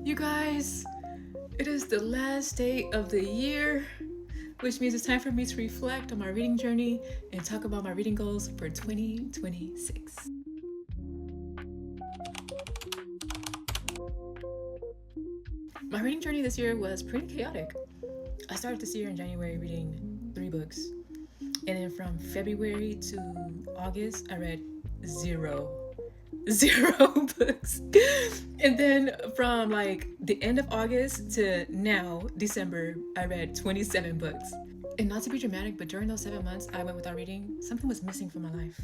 You guys, it is the last day of the year, which means it's time for me to reflect on my reading journey and talk about my reading goals for 2026. My reading journey this year was pretty chaotic. I started this year in January reading 3 books, and then from February to August, I read zero books. And then from like the end of August to now, December, I read 27 books. And not to be dramatic, but during those 7 months I went without reading, something was missing from my life.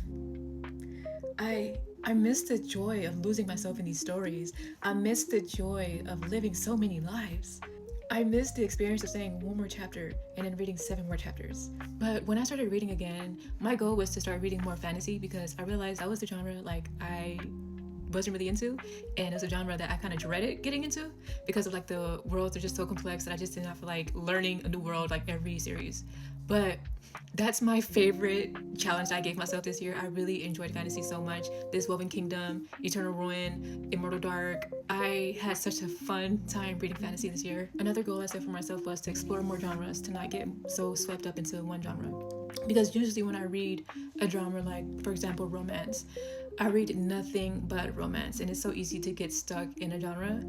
I missed the joy of losing myself in these stories. I missed the joy of living so many lives. I missed the experience of saying one more chapter and then reading 7 more chapters. But when I started reading again, my goal was to start reading more fantasy because I realized that was the genre like I wasn't really into, and it was a genre that I kind of dreaded getting into because of like the worlds are just so complex that I just did not feel like learning a new world like every series. But that's my favorite challenge I gave myself this year. I really enjoyed fantasy so much. This Woven Kingdom, Eternal Ruin, Immortal Dark. I had such a fun time reading fantasy this year. Another goal I set for myself was to explore more genres, to not get so swept up into one genre. Because usually when I read a genre like, for example, romance, I read nothing but romance, and it's so easy to get stuck in a genre.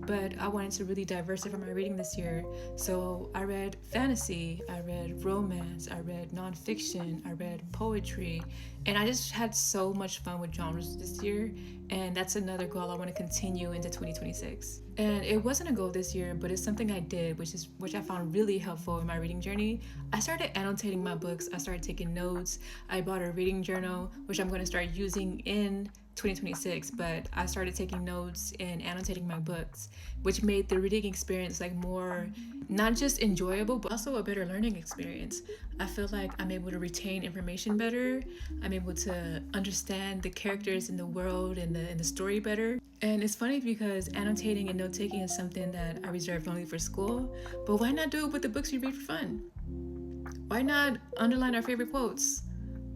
But I wanted to really diversify my reading this year, so I read fantasy, I read romance, I read nonfiction, I read poetry, and I just had so much fun with genres this year, and that's another goal I want to continue into 2026. And it wasn't a goal this year, but it's something I did, which I found really helpful in my reading journey. I started annotating my books. I started taking notes. I bought a reading journal, which I'm going to start using in 2026, but I started taking notes and annotating my books, which made the reading experience like more not just enjoyable but also a better learning experience. I feel like I'm able to retain information better. I'm able to understand the characters in the world and the story better. And it's funny because annotating and note taking is something that I reserved only for school, but why not do it with the books you read for fun? Why not underline our favorite quotes?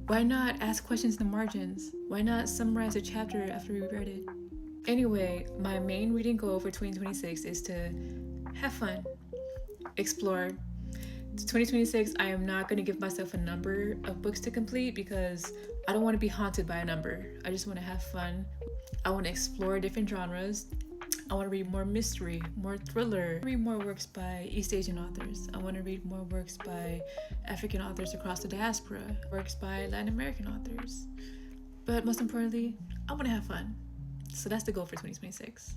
Why not ask questions in the margins? Why not summarize a chapter after we read it? Anyway, my main reading goal for 2026 is to have fun, explore. 2026, I am not going to give myself a number of books to complete because I don't want to be haunted by a number. I just want to have fun. I want to explore different genres. I want to read more mystery, more thriller, read more works by East Asian authors. I want to read more works by African authors across the diaspora, works by Latin American authors. But most importantly, I want to have fun. So that's the goal for 2026.